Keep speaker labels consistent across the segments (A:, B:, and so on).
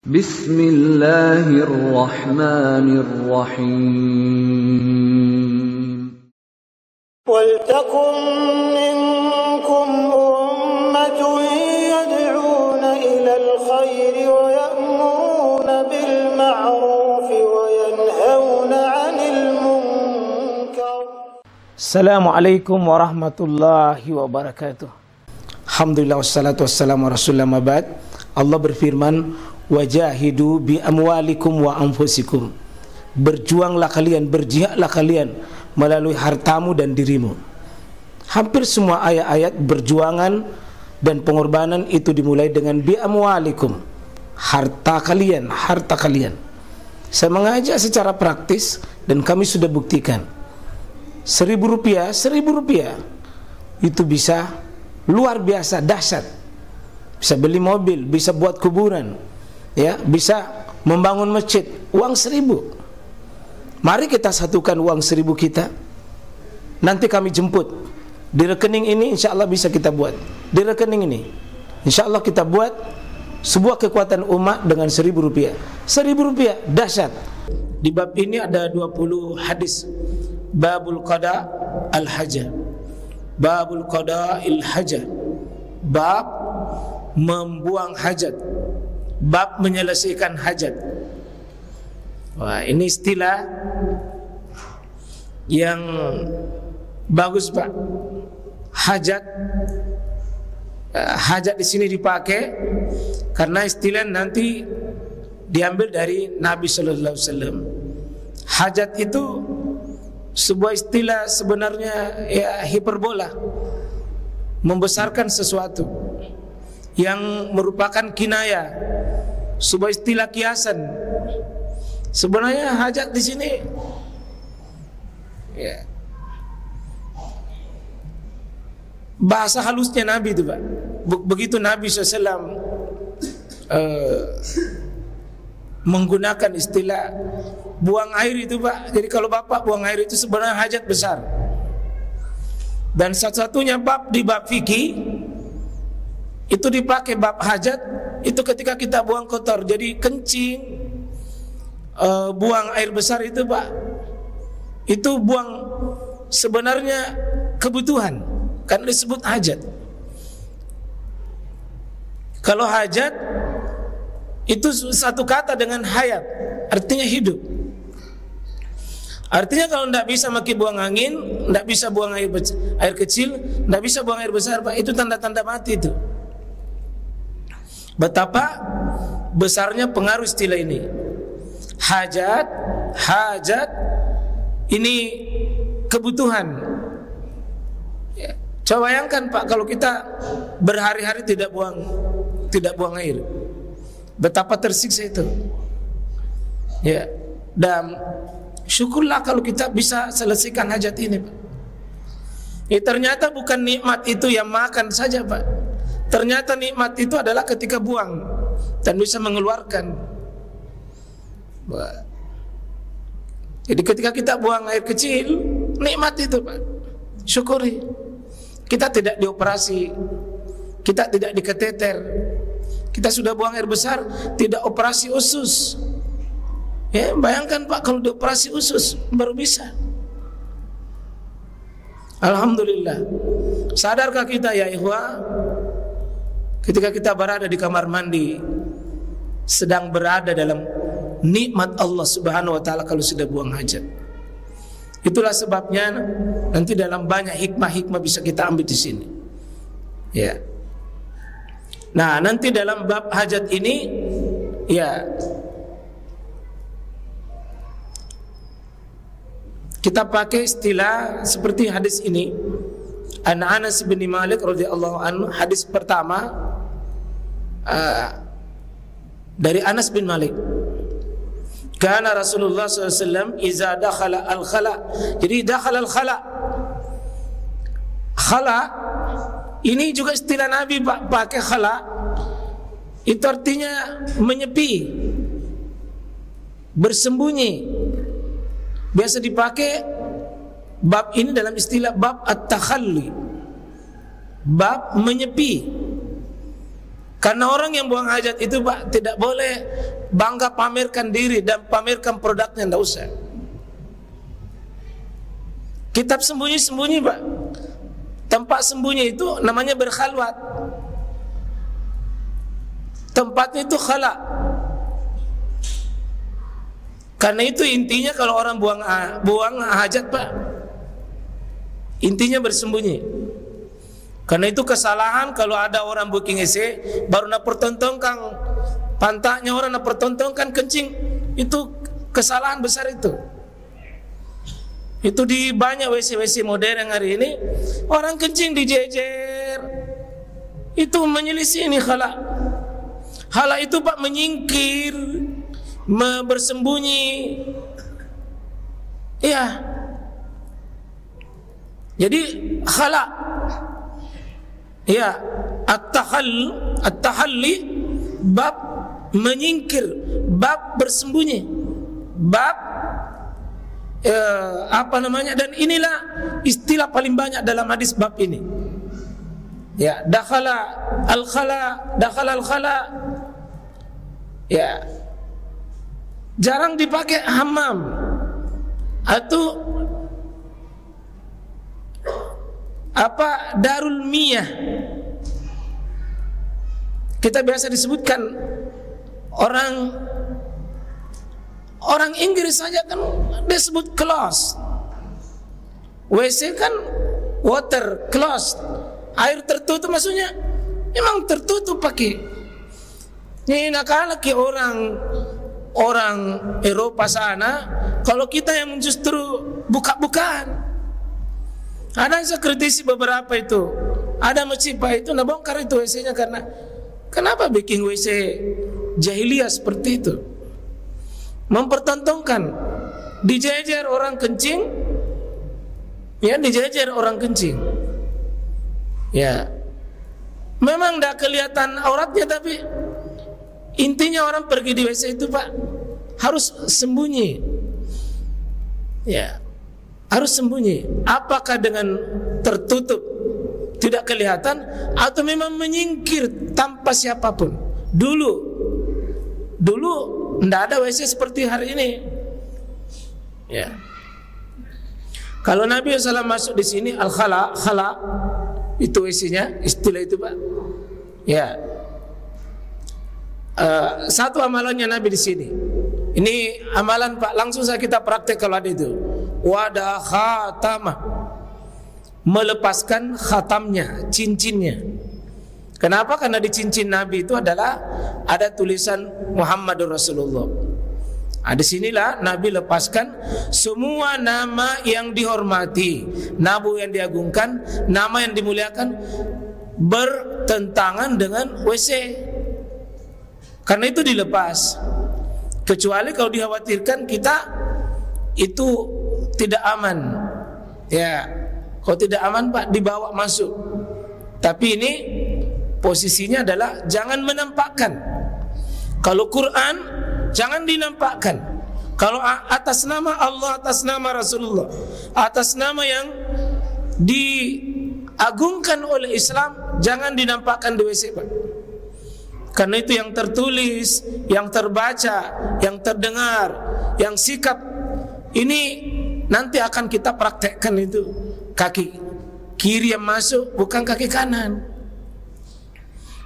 A: Bismillahirrahmanirrahim.
B: Waltakum minkum ummatun yad'una ilal khairi wa ya'muruna bil ma'ruf wa yanhauna 'anil munkar.
C: Assalamualaikum warahmatullahi wabarakatuh. Alhamdulillah wassalatu wassalamu ala rasulillah mabad. Allah berfirman, wajahidu bi amwalikum wa anfusikum. Berjuanglah kalian, berjihadlah kalian melalui hartamu dan dirimu. Hampir semua ayat-ayat berjuangan dan pengorbanan itu dimulai dengan bi amwalikum, harta kalian, harta kalian. Saya mengajak secara praktis dan kami sudah buktikan. Rp1.000 itu bisa luar biasa dahsyat. Bisa beli mobil, bisa buat kuburan, ya, bisa membangun masjid. Uang 1.000. Mari kita satukan uang 1.000 kita. Nanti kami jemput di rekening ini, insya Allah bisa kita buat. Di rekening ini, insya Allah kita buat sebuah kekuatan umat dengan Rp1.000. Rp1.000 dahsyat. Di bab ini ada 20 hadis. Babul qada al-haja. Babul qada il-haja. Bab membuang hajat, bab menyelesaikan hajat. Wah, ini istilah yang bagus, Pak. Hajat, hajat di sini dipakai karena istilah nanti diambil dari Nabi Sallallahu Alaihi Wasallam. Hajat itu sebuah istilah sebenarnya ya hiperbola, membesarkan sesuatu yang merupakan kinaya, sebuah istilah kiasan. Sebenarnya hajat di sini ya, bahasa halusnya Nabi itu, Pak. Begitu Nabi SAW menggunakan istilah buang air itu, Pak. Jadi kalau Bapak buang air itu sebenarnya hajat besar. Dan satu-satunya bab di bab fikih itu dipakai bab hajat itu ketika kita buang kotor. Jadi kencing, buang air besar itu, Pak, itu buang sebenarnya kebutuhan, kan disebut hajat. Kalau hajat itu satu kata dengan hayat, artinya hidup. Artinya kalau tidak bisa maki buang angin, tidak bisa buang air kecil, tidak bisa buang air besar, Pak, itu tanda-tanda mati itu. Betapa besarnya pengaruh istilah ini. Hajat, hajat ini kebutuhan. Ya. Coba bayangkan, Pak, kalau kita berhari-hari tidak buang air, betapa tersiksa itu. Ya. Dan syukurlah kalau kita bisa selesaikan hajat ini, Pak. Ya, ternyata bukan nikmat itu yang makan saja, Pak. Ternyata nikmat itu adalah ketika buang dan bisa mengeluarkan. Jadi ketika kita buang air kecil, nikmat itu, Pak. Syukuri. Kita tidak dioperasi, kita tidak diketeter. Kita sudah buang air besar, tidak operasi usus. Ya, bayangkan, Pak, kalau dioperasi usus baru bisa. Alhamdulillah. Sadarkah kita ya ikhwah? Ketika kita berada di kamar mandi, sedang berada dalam nikmat Allah Subhanahu wa taala kalau sudah buang hajat. Itulah sebabnya nanti dalam banyak hikmah-hikmah bisa kita ambil di sini. Ya. Nah, nanti dalam bab hajat ini ya kita pakai istilah seperti hadis ini. An Anas bin Malik radhiyallahu anhu, hadis pertama dari Anas bin Malik. Kana Rasulullah SAW iza dakhala al-khala. Jadi dakhala al-khala. Khala ini juga istilah Nabi, Pak, pakai khala. Itu artinya menyepi, bersembunyi. Biasa dipakai bab ini dalam istilah bab at-takhalli, bab menyepi. Karena orang yang buang hajat itu, Pak, tidak boleh bangga pamerkan diri dan pamerkan produknya, enggak usah. Kitab sembunyi-sembunyi, Pak. Tempat sembunyi itu namanya berkhalwat. Tempatnya itu khala. Karena itu intinya kalau orang buang hajat, Pak, intinya bersembunyi. Karena itu kesalahan kalau ada orang booking WC baru nak pertontonkan pantatnya, orang nak pertontonkan kencing, itu kesalahan besar itu. Itu di banyak WC-WC modern hari ini, orang kencing dijejer. Itu menyelisih ini khala. Khala itu, Pak, menyingkir, bersembunyi. Iya. Jadi khala. Iya, at-tahalli bab menyingkir, bab bersembunyi, bab dan inilah istilah paling banyak dalam hadis bab ini. Ya, dakhala al-khala. Ya. Jarang dipakai hammam atau darul miyah. Kita biasa disebutkan orang Inggris saja kan dia sebut close. WC kan water close, air tertutup, maksudnya memang tertutup pakai. Ini nakal ke orang Eropa sana, kalau kita yang justru buka-bukaan. Ada yang saya kritisi beberapa itu, ada masjid Pak itu bongkar itu WC-nya karena kenapa bikin WC jahiliyah seperti itu? Mempertontonkan, dijejer orang kencing, ya dijejer orang kencing, ya memang dah kelihatan auratnya, tapi intinya orang pergi di WC itu, Pak, harus sembunyi, ya harus sembunyi. Apakah dengan tertutup tidak kelihatan atau memang menyingkir tanpa siapapun? Dulu tidak ada WC seperti hari ini. Ya. Kalau Nabi SAW masuk di sini al-khala itu WC-nya, istilah itu, Pak. Ya. Satu amalannya Nabi di sini. Ini amalan, Pak, langsung saja kita praktek kalau ada itu. Wada khatamah, melepaskan khatamnya, cincinnya. Kenapa? Karena di cincin Nabi itu adalah ada tulisan Muhammadur Rasulullah. Di sinilah Nabi lepaskan semua nama yang dihormati, nabi yang diagungkan, nama yang dimuliakan bertentangan dengan WC. Karena itu dilepas. Kecuali kalau dikhawatirkan kita itu tidak aman. Ya, kalau tidak aman, Pak, dibawa masuk. Tapi ini posisinya adalah jangan menampakkan. Kalau Quran jangan dinampakkan. Kalau atas nama Allah, atas nama Rasulullah, atas nama yang diagungkan oleh Islam, jangan dinampakkan di WC, Pak. Karena itu yang tertulis, yang terbaca, yang terdengar, yang sikap ini nanti akan kita praktekkan itu. Kaki kiri yang masuk, bukan kaki kanan.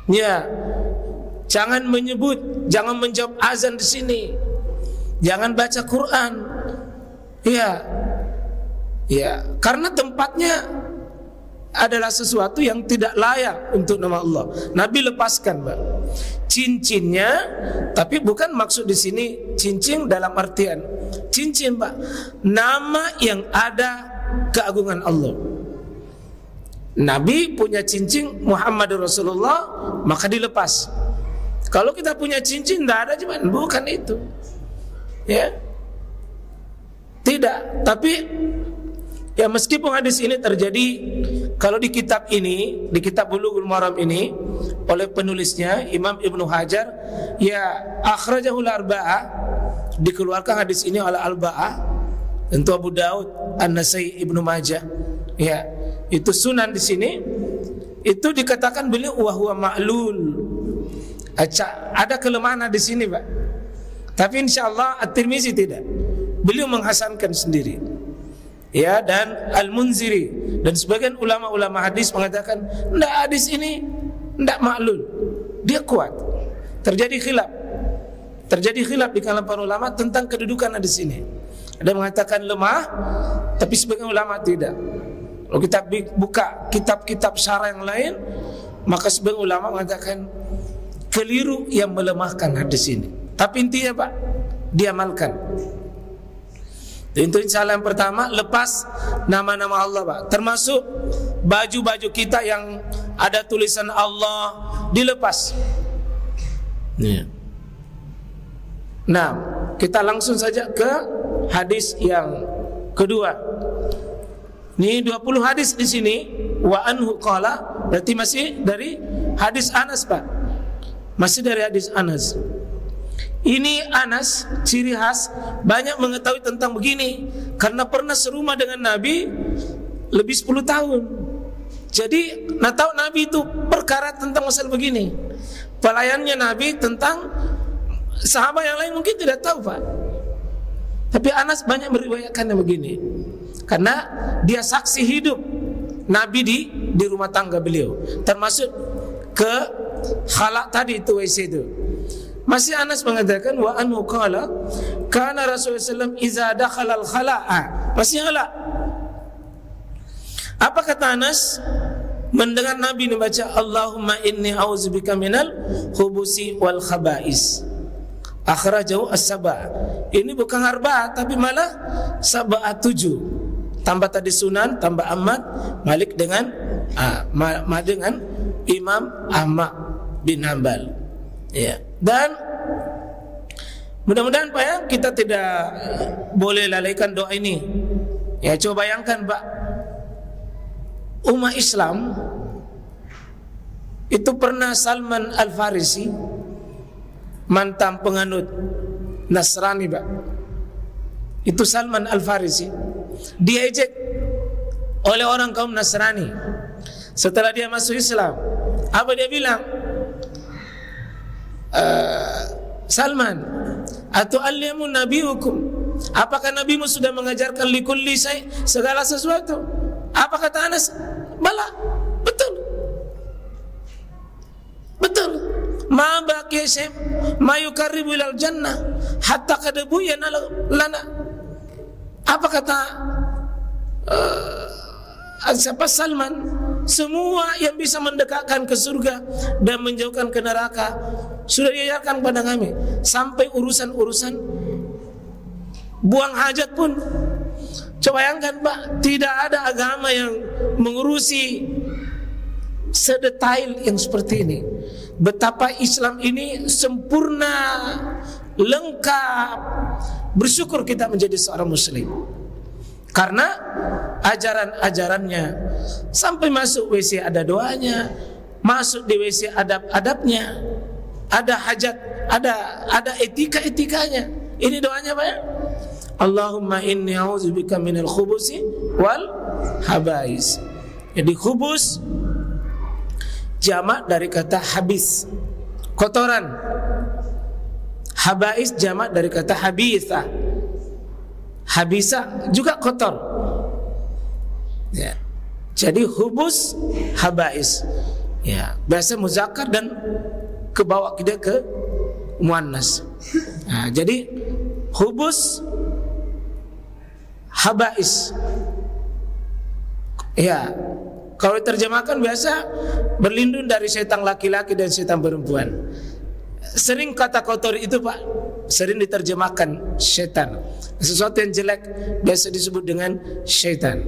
C: Ya, jangan menyebut, jangan menjawab azan di sini, jangan baca Quran. Ya, karena tempatnya adalah sesuatu yang tidak layak untuk nama Allah. Nabi lepaskan, Pak, cincinnya, tapi bukan maksud di sini cincin dalam artian cincin, Pak, nama yang ada keagungan Allah. Nabi punya cincin Muhammadur Rasulullah, maka dilepas. Kalau kita punya cincin tidak ada, cuman bukan itu. Ya. Tidak, tapi ya meskipun hadis ini terjadi, kalau di kitab ini, di kitab Bulughul Maram ini oleh penulisnya Imam Ibnu Hajar, ya akhrajahul arba'ah, dikeluarkan hadis ini oleh Al-Ba'ah, tentu Abu Daud, An-Nasai, Ibnu Majah. Ya, itu sunan di sini. Itu dikatakan beliau wa huwa ma'lul. Ada kelemahan di sini, Pak. Tapi insyaallah At-Tirmizi tidak. Beliau menghasankan sendiri. Ya, dan Al-Munziri dan sebagian ulama-ulama hadis mengatakan enggak, hadis ini enggak maklul. Dia kuat. Terjadi khilaf di kalangan para ulama tentang kedudukan hadis ini. Ada mengatakan lemah, tapi sebagian ulama tidak. Kalau kita buka kitab-kitab syarah yang lain, maka sebagian ulama mengatakan keliru yang melemahkan hadis ini. Tapi intinya Pak, diamalkan. Itu insya Allah yang pertama, lepas nama-nama Allah Pak. Termasuk baju-baju kita yang ada tulisan Allah, dilepas. Nah, kita langsung saja ke hadis yang kedua. Ini 20 hadis di sini. Wa anhu qala, berarti masih dari hadis Anas Pak. Masih dari hadis Anas. Ini Anas ciri khas banyak mengetahui tentang begini karena pernah serumah dengan Nabi lebih 10 tahun. Jadi tahu Nabi itu perkara tentang masalah begini. Pelayannya Nabi tentang sahabat yang lain mungkin tidak tahu Pak. Tapi Anas banyak meriwayatkannya begini karena dia saksi hidup Nabi di rumah tangga beliau, termasuk ke khala tadi itu WC itu. Masih Anas mengatakan wa anhu qala kana Rasulullah sallallahu alaihi wasallam iza dakhala al-khala'a. Masih khala. Apa kata Anas? Mendengar Nabi membaca Allahumma inni a'udzubika minal khubusi wal khaba'is. Akhrajahu as-saba'. Ini bukan arba'ah tapi malah sab'ah 7. Tambah tadi Sunan, tambah Ahmad, Malik dengan Imam Ahmad bin Hanbal. Ya. Dan mudah-mudahan Pak ya, kita tidak boleh lalaikan doa ini. Ya, coba bayangkan Pak, umat Islam itu pernah Salman Al-Farisi, mantan penganut Nasrani Pak. Itu Salman Al-Farisi diejek oleh orang kaum Nasrani. Setelah dia masuk Islam, apa dia bilang? Salman, atu'allimu nabiyukum, apakah nabimu sudah mengajarkan likulli syai, segala sesuatu? Apa kata Anas? Bala, betul. Betul. Ma baqiya syai' ma yuqarribu ilal jannah hatta qad buyyana lana. Apa kata siapa Salman? Semua yang bisa mendekatkan ke surga dan menjauhkan ke neraka sudah diajarkan pada kami. Sampai urusan-urusan buang hajat pun. Coba bayangkan Pak, tidak ada agama yang mengurusi sedetail yang seperti ini. Betapa Islam ini sempurna, lengkap. Bersyukur kita menjadi seorang muslim karena ajaran-ajarannya sampai masuk WC ada doanya, masuk di WC adab-adabnya, ada hajat, ada etika-etikanya. Ini doanya Pak ya. Allahumma inni a'udzubika minal khubusi wal habais. Jadi khubus jamak dari kata habis, kotoran. Habais jamak dari kata habitha. Habisa juga kotor. Ya. Jadi hubus, habais. Ya, biasa muzakkar dan kebawa kita ke muannas. Nah, jadi hubus, habais. Ya, kalau diterjemahkan biasa berlindung dari setan laki-laki dan setan perempuan. Sering kata kotor itu Pak sering diterjemahkan setan. Sesuatu yang jelek biasa disebut dengan setan.